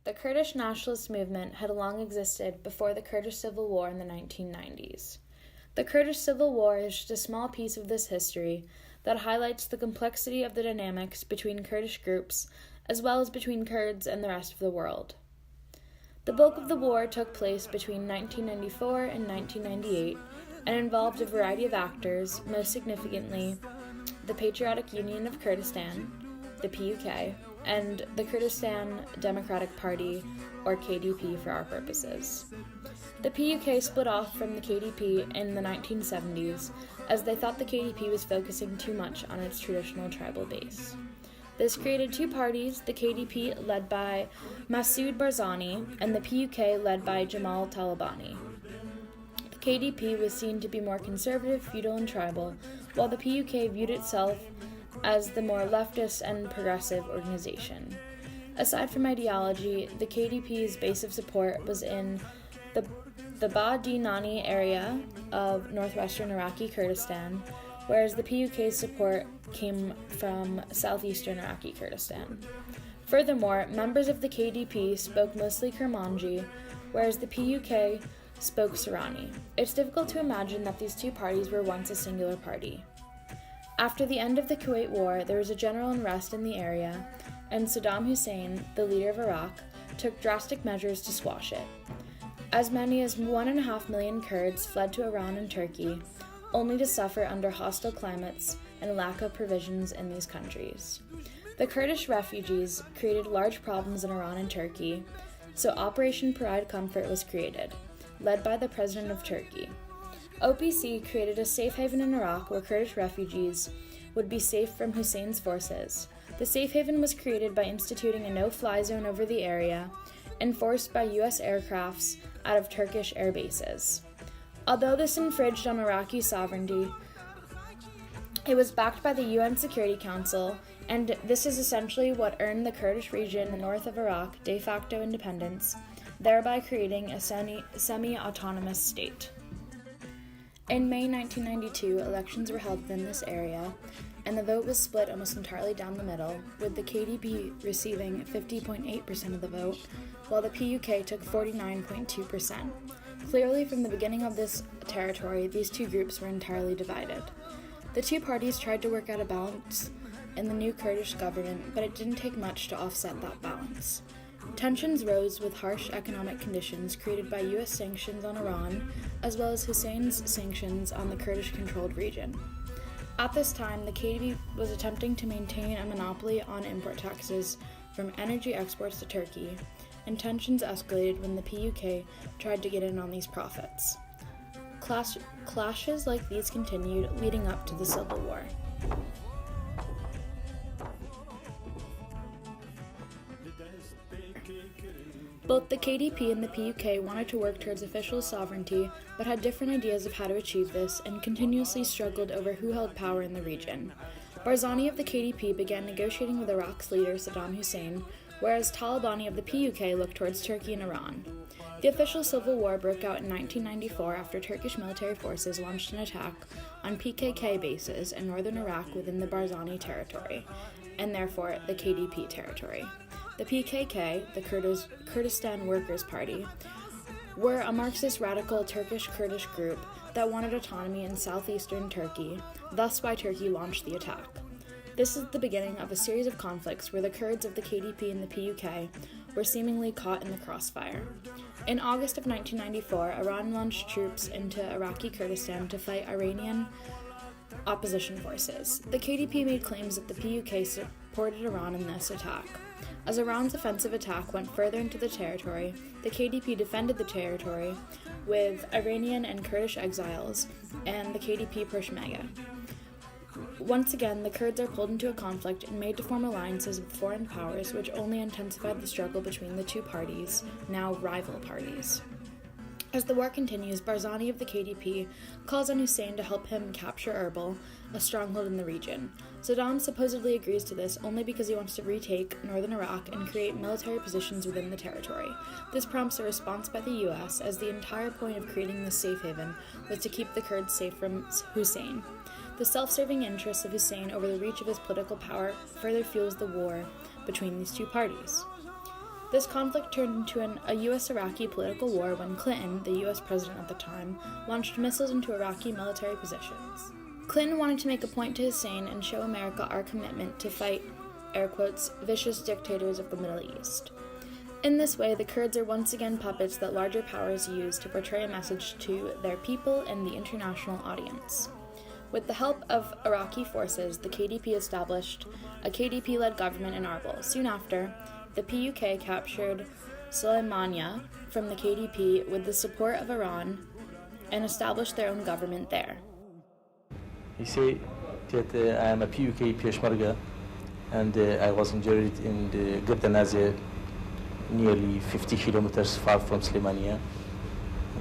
The Kurdish nationalist movement had long existed before the Kurdish Civil War in the 1990s. The Kurdish Civil War is just a small piece of this history that highlights the complexity of the dynamics between Kurdish groups as well as between Kurds and the rest of the world. The bulk of the war took place between 1994 and 1998 and involved a variety of actors, most significantly the Patriotic Union of Kurdistan, the PUK, and the Kurdistan Democratic Party, or KDP for our purposes. The PUK split off from the KDP in the 1970s as they thought the KDP was focusing too much on its traditional tribal base. This created two parties, the KDP led by Masoud Barzani and the PUK led by Jamal Talabani. The KDP was seen to be more conservative, feudal, and tribal, while the PUK viewed itself as the more leftist and progressive organization. Aside from ideology, the KDP's base of support was in the Ba-di-Nani area of northwestern Iraqi Kurdistan, whereas the PUK's support came from southeastern Iraqi Kurdistan. Furthermore, members of the KDP spoke mostly Kurmanji, whereas the PUK spoke Sorani. It's difficult to imagine that these two parties were once a singular party. After the end of the Kuwait War, there was a general unrest in the area, and Saddam Hussein, the leader of Iraq, took drastic measures to squash it. As many as 1.5 million Kurds fled to Iran and Turkey, only to suffer under hostile climates and a lack of provisions in these countries. The Kurdish refugees created large problems in Iran and Turkey, so Operation Provide Comfort was created, led by the President of Turkey. OPC created a safe haven in Iraq where Kurdish refugees would be safe from Hussein's forces. The safe haven was created by instituting a no-fly zone over the area, enforced by U.S. aircrafts out of Turkish air bases. Although this infringed on Iraqi sovereignty, it was backed by the UN Security Council, and this is essentially what earned the Kurdish region in the north of Iraq de facto independence, thereby creating a semi-autonomous state. In May 1992, elections were held in this area, and the vote was split almost entirely down the middle, with the KDP receiving 50.8% of the vote, while the PUK took 49.2%. Clearly, from the beginning of this territory, these two groups were entirely divided. The two parties tried to work out a balance in the new Kurdish government, but it didn't take much to offset that balance. Tensions rose with harsh economic conditions created by U.S. sanctions on Iran, as well as Hussein's sanctions on the Kurdish-controlled region. At this time, the KDP was attempting to maintain a monopoly on import taxes from energy exports to Turkey, and tensions escalated when the PUK tried to get in on these profits. Clashes like these continued, leading up to the Civil War. Both the KDP and the PUK wanted to work towards official sovereignty, but had different ideas of how to achieve this, and continuously struggled over who held power in the region. Barzani of the KDP began negotiating with Iraq's leader Saddam Hussein, whereas Talabani of the PUK looked towards Turkey and Iran. The official civil war broke out in 1994 after Turkish military forces launched an attack on PKK bases in northern Iraq within the Barzani territory, and therefore the KDP territory. The PKK, the Kurdistan Workers' Party, were a Marxist radical Turkish-Kurdish group that wanted autonomy in southeastern Turkey, thus why Turkey launched the attack. This is the beginning of a series of conflicts where the Kurds of the KDP and the PUK were seemingly caught in the crossfire. In August of 1994, Iran launched troops into Iraqi Kurdistan to fight Iranian opposition forces. The KDP made claims that the PUK supported Iran in this attack. As Iran's offensive attack went further into the territory, the KDP defended the territory with Iranian and Kurdish exiles and the KDP Peshmerga. Once again, the Kurds are pulled into a conflict and made to form alliances with foreign powers, which only intensified the struggle between the two parties, now rival parties. As the war continues, Barzani of the KDP calls on Hussein to help him capture Erbil, a stronghold in the region. Saddam supposedly agrees to this only because he wants to retake northern Iraq and create military positions within the territory. This prompts a response by the U.S., as the entire point of creating this safe haven was to keep the Kurds safe from Hussein. The self-serving interests of Hussein over the reach of his political power further fuels the war between these two parties. This conflict turned into a U.S.-Iraqi political war when Clinton, the U.S. president at the time, launched missiles into Iraqi military positions. Clinton wanted to make a point to Hussein and show America our commitment to fight, air quotes, vicious dictators of the Middle East. In this way, the Kurds are once again puppets that larger powers use to portray a message to their people and the international audience. With the help of Iraqi forces, the KDP established a KDP-led government in Erbil. Soon after, the PUK captured Soleimania from the KDP with the support of Iran and established their own government there. He said that I am a PUK Peshmerga and I was injured in the Gardanaze, nearly 50 kilometers far from Soleimania.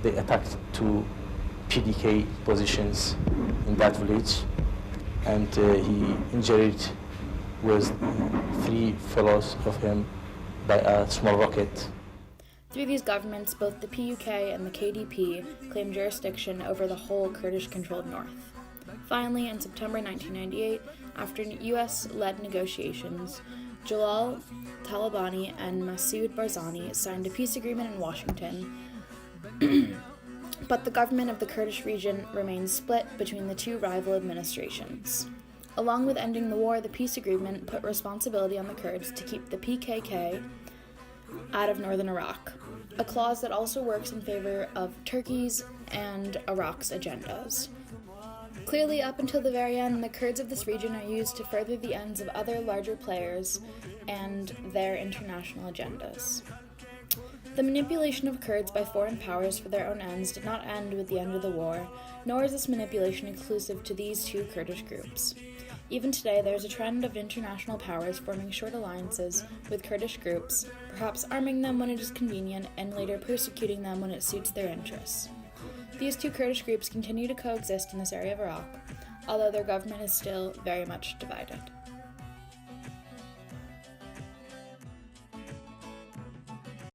They attacked two PDK positions in that village, and he injured with 3 fellows of him by a small rocket. Through these governments, both the PUK and the KDP claimed jurisdiction over the whole Kurdish-controlled north. Finally, in September 1998, after U.S.-led negotiations, Jalal Talabani and Masoud Barzani signed a peace agreement in Washington, but the government of the Kurdish region remains split between the two rival administrations. Along with ending the war, the peace agreement put responsibility on the Kurds to keep the PKK out of northern Iraq, a clause that also works in favor of Turkey's and Iraq's agendas. Clearly, up until the very end, the Kurds of this region are used to further the ends of other larger players and their international agendas. The manipulation of Kurds by foreign powers for their own ends did not end with the end of the war, nor is this manipulation exclusive to these two Kurdish groups. Even today, there is a trend of international powers forming short alliances with Kurdish groups, perhaps arming them when it is convenient and later persecuting them when it suits their interests. These two Kurdish groups continue to coexist in this area of Iraq, although their government is still very much divided.